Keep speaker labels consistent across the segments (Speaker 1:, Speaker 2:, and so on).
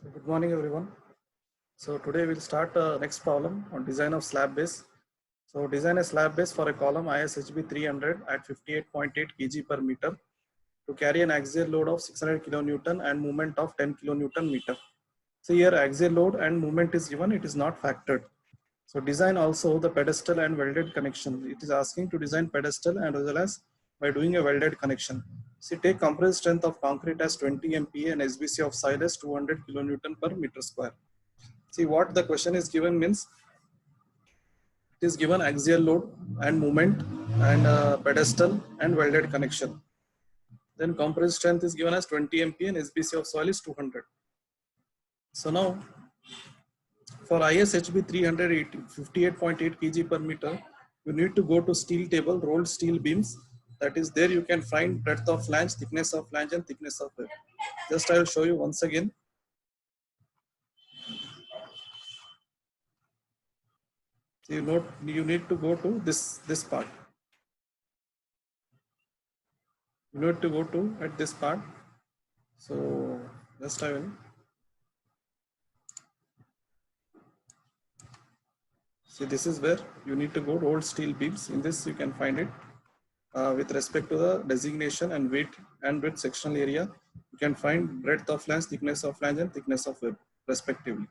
Speaker 1: Good morning, everyone. So today we'll start next problem on design of slab base. So design a slab base for a column ISHB 300 at 58.8 kg per meter to carry an axial load of 600 kilonewton and moment of 10 kilonewton meter. So here axial load and moment is given, it is not factored. So design also the pedestal and welded connection. It is asking to design pedestal and as well as by doing a welded connection. See, take compressed strength of concrete as 20 MPa and SBC of soil as 200 kilonewton per meter square. See, what the question is given means it is given axial load and moment and pedestal and welded connection. Then compressed strength is given as 20 MPa and SBC of soil is 200. So now for ISHB 358.8 kg per meter, you need to go to steel table, rolled steel beams. That is there you can find breadth of flange, thickness of flange and thickness of web. Just I will show you once again. So you need to go to this part. You need to go to at this part. So just I will. See, this is where you need to go to rolled steel beams. In this you can find it with respect to the designation and weight and width sectional area. You can find breadth of flange, thickness of flange and thickness of web respectively.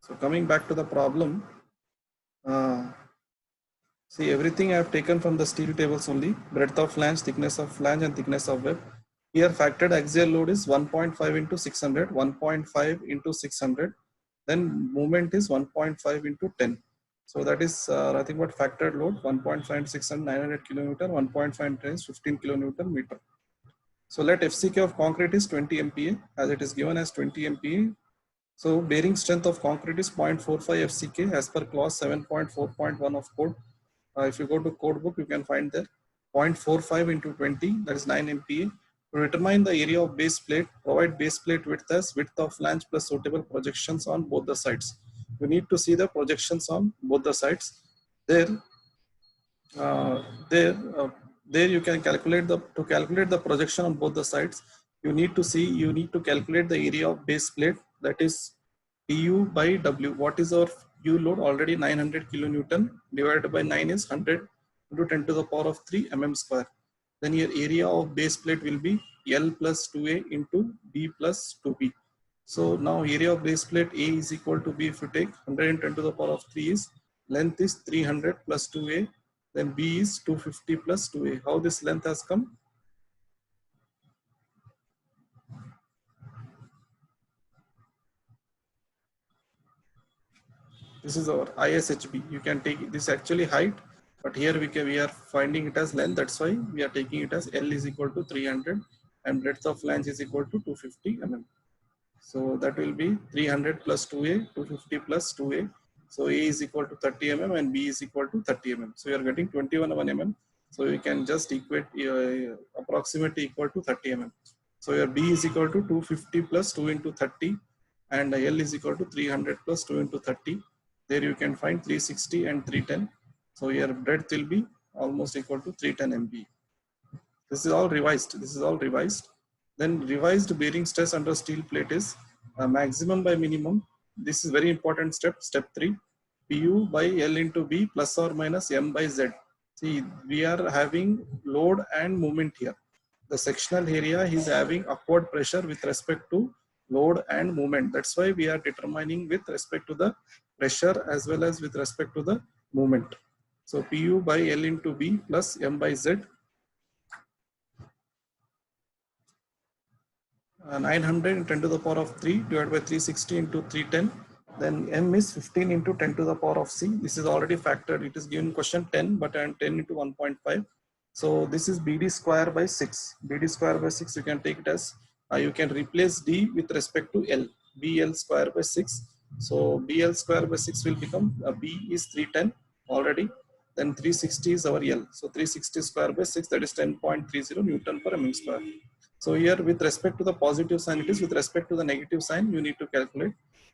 Speaker 1: So coming back to the problem, see everything I have taken from the steel tables only, breadth of flange and thickness of web. Here factored axial load is 1.5 into 600, 1.5 into 600, then moment is 1.5 into 10. So that is nothing but factored load 1.5 into 600, 900 kilonewton, 1.5 into 10 is 15 kilonewton meter. So let FCK of concrete is 20 MPa as it is given as 20 MPa. So bearing strength of concrete is 0.45 FCK as per clause 7.4.1 of code. If you go to code book, you can find there 0.45 into 20, that is 9 MPa. To determine the area of base plate, provide base plate width as width of flange plus suitable projections on both the sides. You need to see the projections on both the sides. There, uh, there, uh, there you can calculate to calculate the projection on both the sides. You need to calculate the area of base plate, that is PU by W. What is our U load? Already 900 kilonewton divided by 9 is 100 into 10 to the power of 3 mm square. Then your area of base plate will be L plus 2A into B plus 2B. So now area of base plate A is equal to B. If you take 110 to the power of 3 is length is 300 plus 2A, then B is 250 plus 2A. How this length has come? This is our ISHB. You can take this actually height, but here we are finding it as length. That's why we are taking it as L is equal to 300 and breadth of flange is equal to 250 mm. So that will be 300 plus 2A, 250 plus 2A. So A is equal to 30 mm and B is equal to 30 mm. So you are getting 21 mm. So you can just equate approximately equal to 30 mm. So your B is equal to 250 plus 2 into 30 and L is equal to 300 plus 2 into 30. There you can find 360 and 310. So your breadth will be almost equal to 310 MB. This is all revised. This is all revised. Then revised bearing stress under steel plate is maximum by minimum. This is very important step. Step 3. PU by L into B plus or minus M by Z. See, we are having load and moment here. The sectional area is having upward pressure with respect to load and moment. That's why we are determining with respect to the pressure as well as with respect to the moment. So PU by L into B plus M by Z. 900 10 to the power of 3 divided by 360 into 310. Then M is 15 into 10 to the power of C. This is already factored. It is given question 10, but I'm 10 into 1.5. So this is BD square by 6. BD square by 6, you can take it as, you can replace D with respect to L. BL square by 6. So BL square by 6 will become, B is 310 already. Then 360 is our L. So 360 square by 6, that is 10.30 Newton per mm square. So here with respect to the positive sign, it is with respect to the negative sign, you need to calculate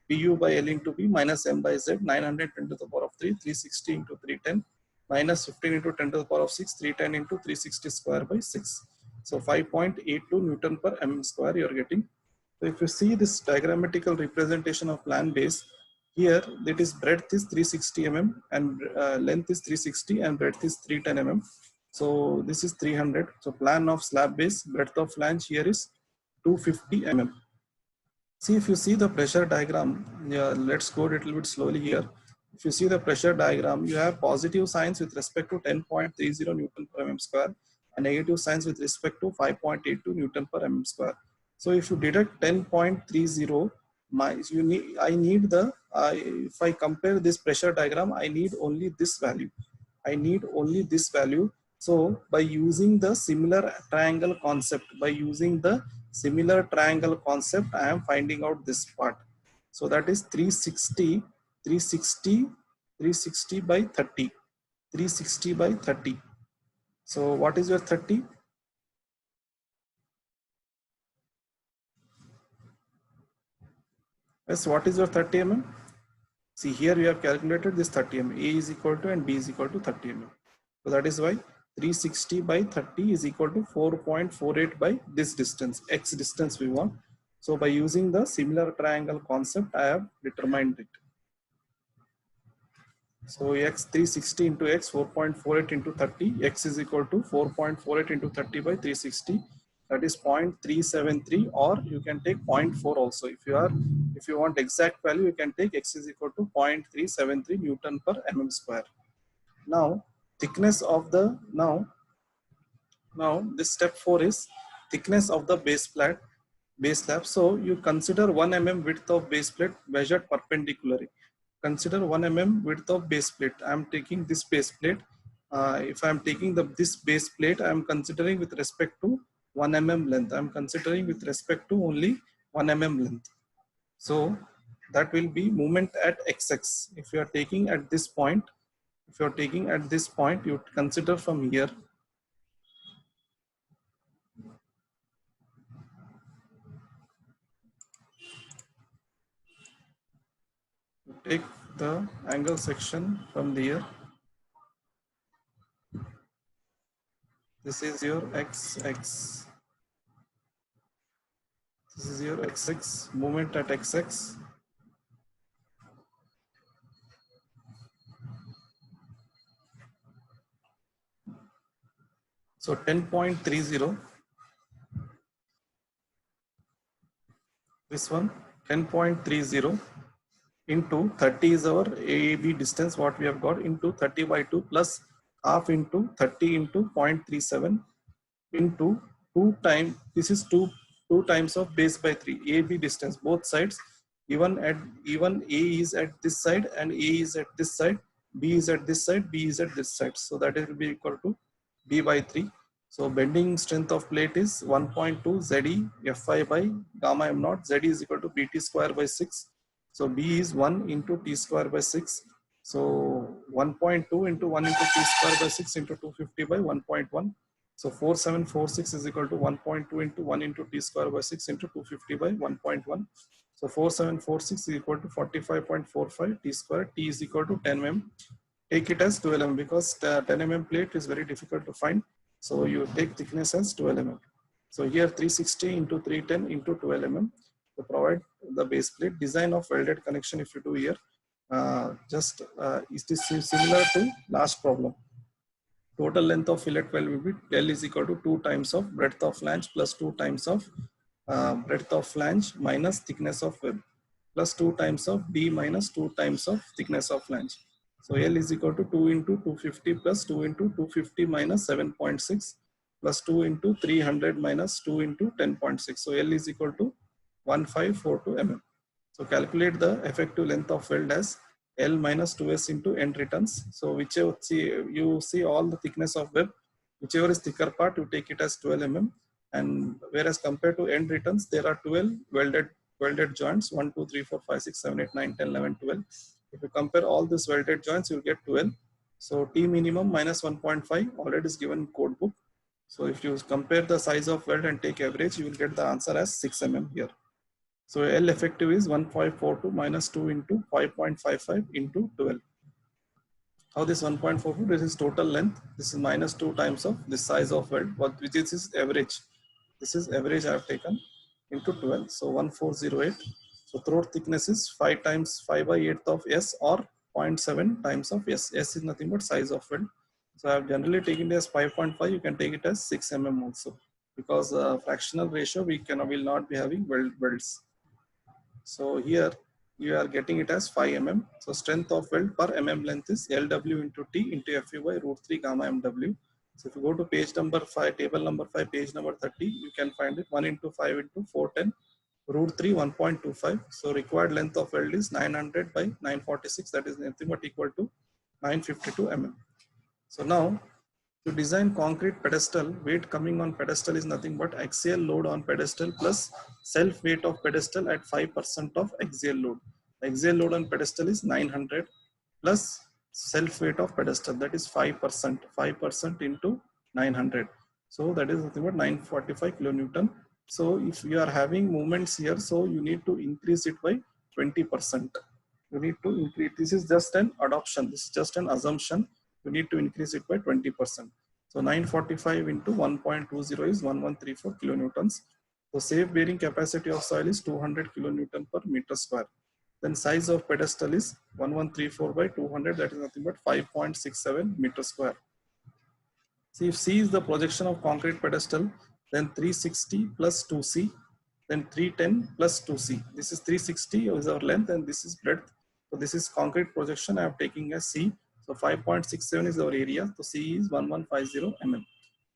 Speaker 1: PU by L into B minus M by Z, 910 to the power of 3, 360 into 310, minus 15 into 10 to the power of 6, 310 into 360 square by 6. So 5.82 Newton per mm square you are getting. So if you see this diagrammatical representation of plan base, here that is breadth is 360 mm and length is 360 and breadth is 310 mm. So this is 300. So plan of slab base, breadth of flange here is 250 mm. See, if you see the pressure diagram, yeah, let's go a little bit slowly here. If you see the pressure diagram, you have positive signs with respect to 10.30 Newton per mm square and negative signs with respect to 5.82 Newton per mm square. So if you deduct 10.30, I need the, if I compare this pressure diagram, I need only this value. I need only this value. So by using the similar triangle concept, I am finding out this part. So that is 360, 360, 360 by 30, 360 by 30. So what is your 30? Yes, what is your 30 mm? See, here we have calculated this 30 mm. A is equal to and B is equal to 30 mm. So that is why 360 by 30 is equal to 4.48 by this distance, X distance we want. So by using the similar triangle concept, I have determined it. So X 360 into X 4.48 into 30, X is equal to 4.48 into 30 by 360. That is 0.373, or you can take 0.4 also. If you want exact value, you can take X is equal to 0.373 Newton per mm square. Now thickness of the now this step 4 is thickness of the base slab. So you consider 1 mm width of base plate measured perpendicularly. Consider 1 mm width of base plate. I am taking this base plate. If I am taking this base plate, I am considering with respect to 1 mm length. I am considering with respect to only 1 mm length. So that will be moment at XX. If you are taking at this point, you consider from here. Take the angle section from there. This is your XX. This is your XX, moment at XX. So 10.30, this one 10.30 into 30 is our AAB distance, what we have got, into 30 by 2 plus half into 30 into 0.37 into 2 times, this is 2 times of base by 3, AB distance, both sides, even A is at this side and A is at this side, B is at this side, B is at this side. So that will be equal to B by 3. So bending strength of plate is 1.2 ZE Fi by gamma m naught. Z is equal to BT square by 6. So B is 1 into T square by 6. So 1.2 into 1 into T square by 6 into 250 by 1.1. So 4746 is equal to 1.2 into 1 into T square by 6 into 250 by 1.1. So 4746 is equal to 45.45 T square. T is equal to 10 mm. Take it as 12 mm because the 10 mm plate is very difficult to find. So you take thickness as 12 mm. So here 360 into 310 into 12 mm to provide the base plate. Design of welded connection, if you do here, it is similar to last problem. Total length of fillet weld will be L is equal to 2 times of breadth of flange plus 2 times of breadth of flange minus thickness of web plus 2 times of B minus 2 times of thickness of flange. So L is equal to 2 into 250 plus 2 into 250 minus 7.6 plus 2 into 300 minus 2 into 10.6. So L is equal to 1542 mm. So calculate the effective length of weld as L minus 2s into end returns. So whichever you see all the thickness of web, whichever is thicker part, you take it as 12 mm. And whereas compared to end returns, there are 12 welded joints, 1, 2, 3, 4, 5, 6, 7, 8, 9, 10, 11, 12. If you compare all these welded joints, you will get 12. So T minimum minus 1.5 already is given in code book. So if you compare the size of weld and take average, you will get the answer as 6 mm here. So L effective is 1542 minus 2 into 5.55 into 12. How this 1.44? This is total length. This is minus 2 times of this size of weld, which is average. This is average I have taken. into 12. So 1408. So throat thickness is 5 times 5 by 8 of S or 0.7 times of S. S is nothing but size of weld. So I have generally taken it as 5.5. You can take it as 6 mm also, because fractional ratio we will not be having welds. So here you are getting it as 5 mm. So strength of weld per mm length is LW into T into Fu by root 3 gamma MW. So if you go to page number 5, table number 5, page number 30, you can find it 1 into 5 into 410 root 3 1.25. So required length of weld is 900 by 946, that is nothing but equal to 952 mm. So now to design concrete pedestal, weight coming on pedestal is nothing but axial load on pedestal plus self weight of pedestal at 5% of axial load. Axial load on pedestal is 900 plus self weight of pedestal, that is 5%. 5% into 900. So that is nothing but 945 kilonewton. So if you are having movements here, so you need to increase it by 20%. You need to increase. This is just an adoption. This is just an assumption. You need to increase it by 20%. So 945 into 1.20 is 1134 kilonewtons. So safe bearing capacity of soil is 200 kilonewton per meter square. Then size of pedestal is 1134 by 200, that is nothing but 5.67 meter square. See, if C is the projection of concrete pedestal, then 360 plus 2C, then 310 plus 2C. This is 360 is our length and this is breadth. So this is concrete projection. I am taking as C. So 5.67 is our area. So C is 1150 mm.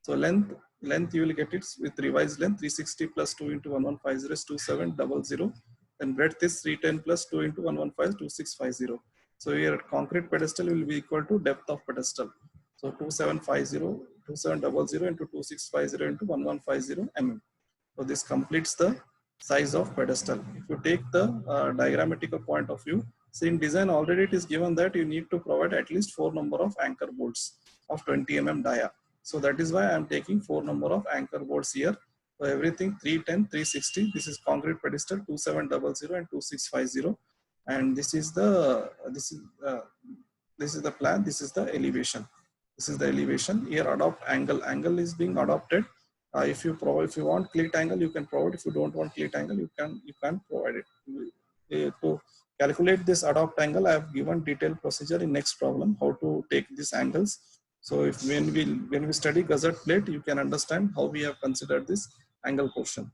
Speaker 1: So length you will get it with revised length 360 plus 2 into 1150 is 2700. Then breadth is 310 plus 2 into 115 2650. So here concrete pedestal will be equal to depth of pedestal. So 2700 into 2650 into 1150 mm. So this completes the size of pedestal. If you take the diagrammatical point of view, see in design already it is given that you need to provide at least 4 number of anchor bolts of 20 mm dia. So that is why I am taking 4 number of anchor bolts here. So everything 310, 360. This is concrete pedestal 2700 and 2650, and this is the plan. This is the elevation. This is the elevation. Here adopt angle. Angle is being adopted. If you want cleat angle, you can provide. If you don't want cleat angle, you can provide it. To calculate this adopt angle, I have given detailed procedure in next problem how to take these angles. So if when we study gusset plate, you can understand how we have considered this angle portion.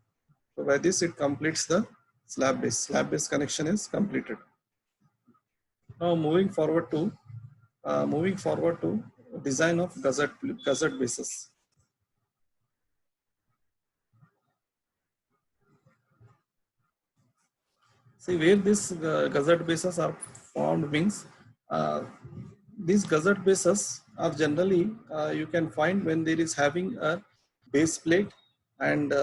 Speaker 1: So by this it completes the slab base. Slab base connection is completed. Now moving forward to design of gusset bases. See where these gusset bases are formed means these gusset bases are generally you can find when there is having a base plate and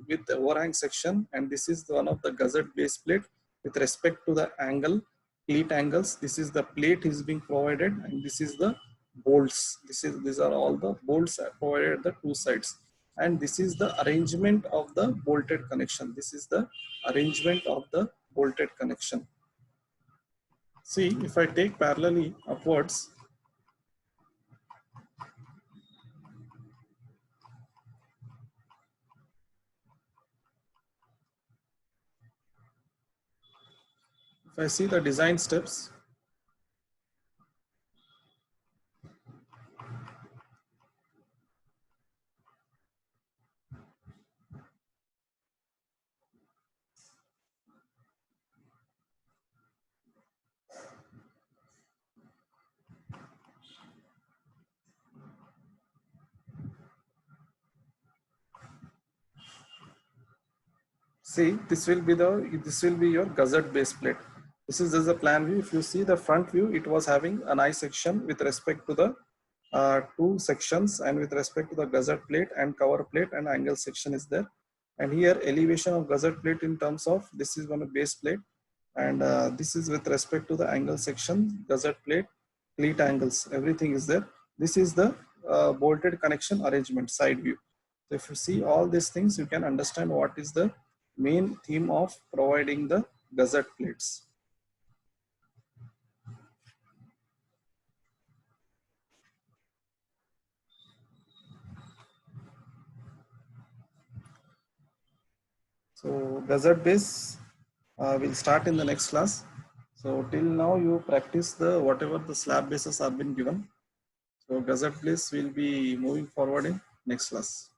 Speaker 1: with the overhang section, and this is one of the gusset base plate with respect to the angle pleat angles. This is the plate is being provided and this is the bolts. These are all the bolts provided at the two sides, and this is the arrangement of the bolted connection. This is the arrangement of the bolted connection. See, if I take parallelly upwards, if I see the design steps, see this will be your gusset base plate. This is just a plan view. If you see the front view, it was having an I section with respect to the two sections, and with respect to the gusset plate and cover plate and angle section is there. And here elevation of gusset plate in terms of this is one of base plate, and this is with respect to the angle section, gusset plate, pleat angles, everything is there. This is the bolted connection arrangement side view. So if you see all these things, you can understand what is the main theme of providing the gusset plates. So gusset base we'll start in the next class. So till now you practice the whatever the slab bases have been given. So gusset base will be moving forward in next class.